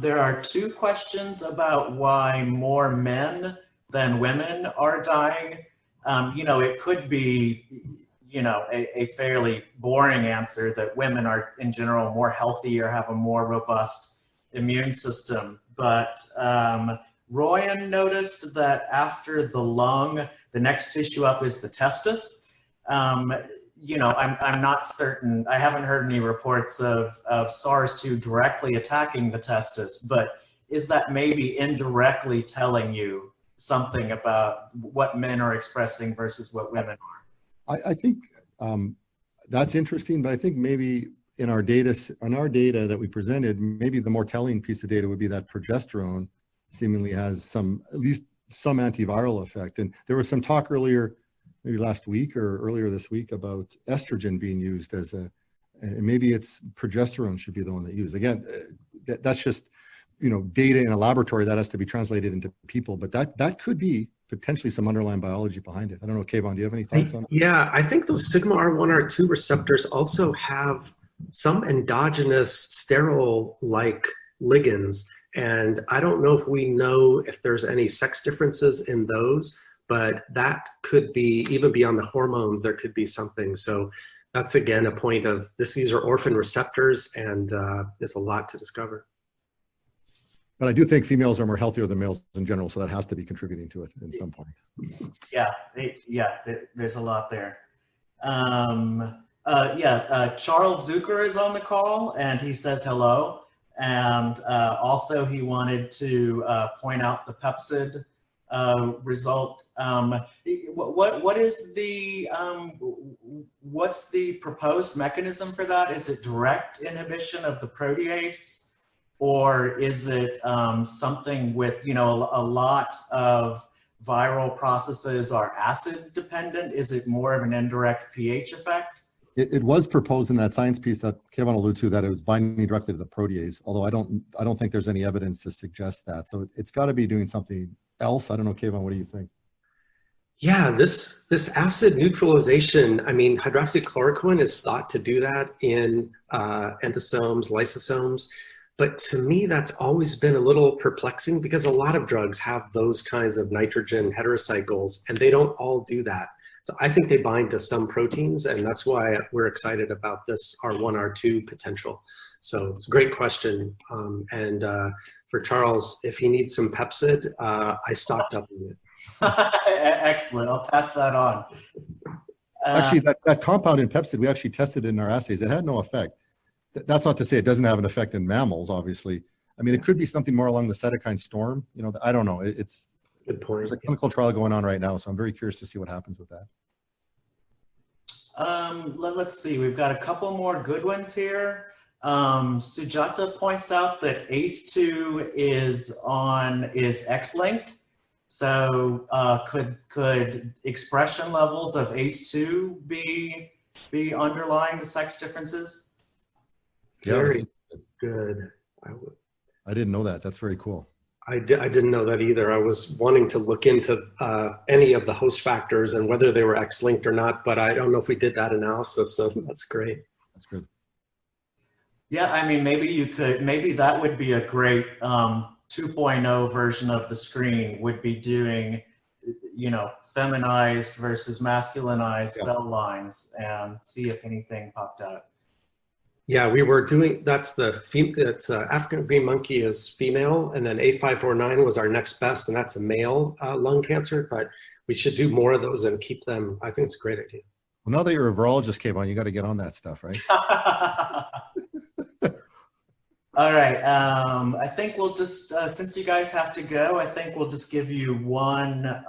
S1: there are two questions about why more men than women are dying. It could be, a fairly boring answer that women are in general more healthy or have a more robust immune system. But Royan noticed that after the lung, the next tissue up is the testis. I'm not certain. I haven't heard any reports of SARS-2 directly attacking the testis, but is that maybe indirectly telling you something about what men are expressing versus what women are?
S2: I think that's interesting, but I think maybe in our data that we presented, maybe the more telling piece of data would be that progesterone seemingly has at least some antiviral effect. And there was some talk earlier, maybe last week or earlier this week, about estrogen being used and maybe it's progesterone should be the one that used. Again, that's just, data in a laboratory that has to be translated into people, but that could be potentially some underlying biology behind it. I don't know, Kayvon, do you have any thoughts on that?
S3: Yeah, I think those sigma R1, R2 receptors also have some endogenous sterol-like ligands. And I don't know if there's any sex differences in those, but that could be, even beyond the hormones, there could be something. So that's, again, a point of these are orphan receptors, and there's a lot to discover.
S2: But I do think females are more healthier than males in general, so that has to be contributing to it in some point.
S1: Yeah, there's a lot there. Charles Zucker is on the call, and he says hello. And also he wanted to point out the pepsid result. What's the proposed mechanism for that? Is it direct inhibition of the protease? Or is it something with, a lot of viral processes are acid dependent? Is it more of an indirect pH effect?
S2: It was proposed in that science piece that Kayvon alluded to that it was binding directly to the protease, although I don't think there's any evidence to suggest that. So it's got to be doing something else. I don't know, Kayvon, what do you think?
S3: Yeah, this acid neutralization, hydroxychloroquine is thought to do that in endosomes, lysosomes. But to me, that's always been a little perplexing because a lot of drugs have those kinds of nitrogen heterocycles, and they don't all do that. So I think they bind to some proteins, and that's why we're excited about this R1, R2 potential. So it's a great question. For Charles, if he needs some Pepsid, I stocked up on it.
S1: Excellent. I'll pass that on.
S2: Actually, that compound in Pepsid, we actually tested it in our assays. It had no effect. That's not to say it doesn't have an effect in mammals, obviously. It could be something more along the cytokine storm. I don't know. It's
S3: good point.
S2: There's a clinical trial going on right now, so I'm very curious to see what happens with that.
S1: Let's see. We've got a couple more good ones here. Sujata points out that ACE2 is X-linked. So could expression levels of ACE2 be underlying the sex differences?
S2: Yeah,
S3: very good.
S2: I didn't know that. That's very cool.
S3: I didn't know that either. I was wanting to look into any of the host factors and whether they were X-linked or not, but I don't know if we did that analysis, so that's great.
S2: That's good.
S1: Yeah, maybe that would be a great 2.0 version of the screen, would be doing, feminized versus masculinized cell lines and see if anything popped out.
S3: Yeah, we were doing, that's African green monkey is female, and then A549 was our next best, and that's a male lung cancer, but we should do more of those and keep them. I think it's a great idea.
S2: Well, now that you're a virologist, Kayvon, you got to get on that stuff, right?
S1: All right, I think we'll just, since you guys have to go, I think we'll just give you one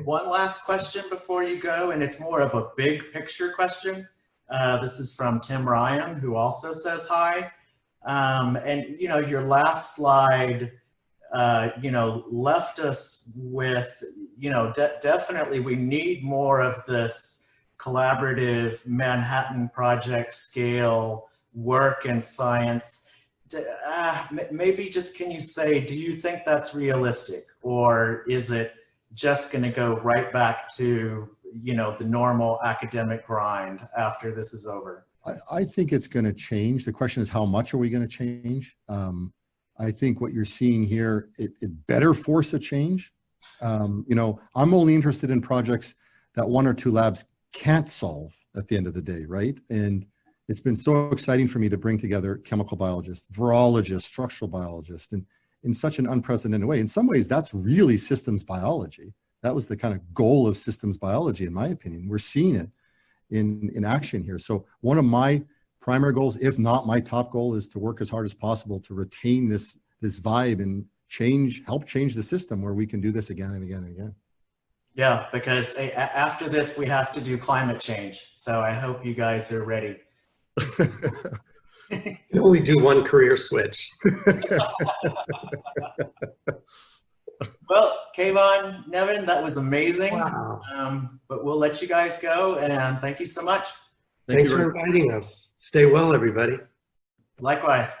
S1: last question before you go, and it's more of a big picture question. This is from Tim Ryan, who also says hi. And, your last slide, left us with, definitely we need more of this collaborative Manhattan Project scale work in science. Maybe just can you say, do you think that's realistic, or is it just going to go right back to, you know, the normal academic grind after this is over?
S2: I think it's going to change. The question is, how much are we going to change? I think what you're seeing here, it better force a change. You know, I'm only interested in projects that one or two labs can't solve at the end of the day, right? And it's been so exciting for me to bring together chemical biologists, virologists, structural biologists, and in such an unprecedented way. In some ways, that's really systems biology. That was the kind of goal of systems biology, in my opinion. We're seeing it in action here. So one of my primary goals, if not my top goal, is to work as hard as possible to retain this vibe and help change the system where we can do this again and again and again.
S1: Yeah, because after this, we have to do climate change. So I hope you guys are ready.
S3: You can only do one career switch.
S1: Well, Kayvon, Nevan, that was amazing.
S3: Wow.
S1: But we'll let you guys go, and thank you so much.
S3: Thanks for inviting us. Stay well, everybody.
S1: Likewise.